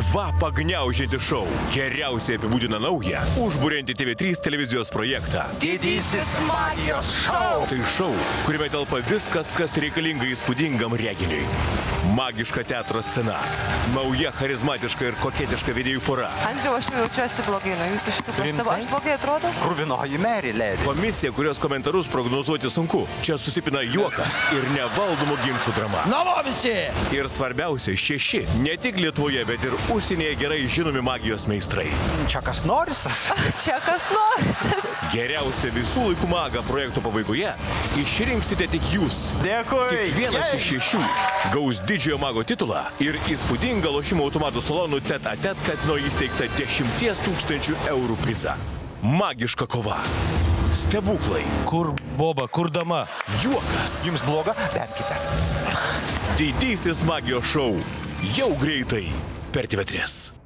Kvapą gniaužiantį šou geriausiai apibūdina naują, užburiantį TV3 televizijos projektą. Didysis magijos šou. Tai šou, kuriame telpa viskas, kas reikalinga įspūdingam reginiui. Magiška teatro scena, nauja charizmatiška ir koketiška vedėjų pora. Andriau, aš jaučiuosi blogai nuo jūsų šitų pastabų. Aš blogai atrodo? Kruvinoji Mary Lady. Komisija, kurios komentarus prognozuoti sunku. Čia susipina juokas ir nevaldomų ginčių drama. Namo visi! Ir svarbiausia, 6, ne tik Lietuvoje, bet ir užsienyje gerai žinomi magijos meistrai. Čia kas norisas? Čia kas norisas. Geriausia visų laikų magą projekto pabaigoje išrinksite tik jūs. Dėkui. Tik vienas iš 6 gaus didžiojo mago titulą ir įspūdingą lošimo automatų salonų tet-a-tet kazino įsteigtą 10 000 eurų prizą. Magiška kova. Stebuklai. Kur boba, kur dama? Juokas. Jums bloga? Vemkite. Didysis magijos šou. Jau greitai per TV3.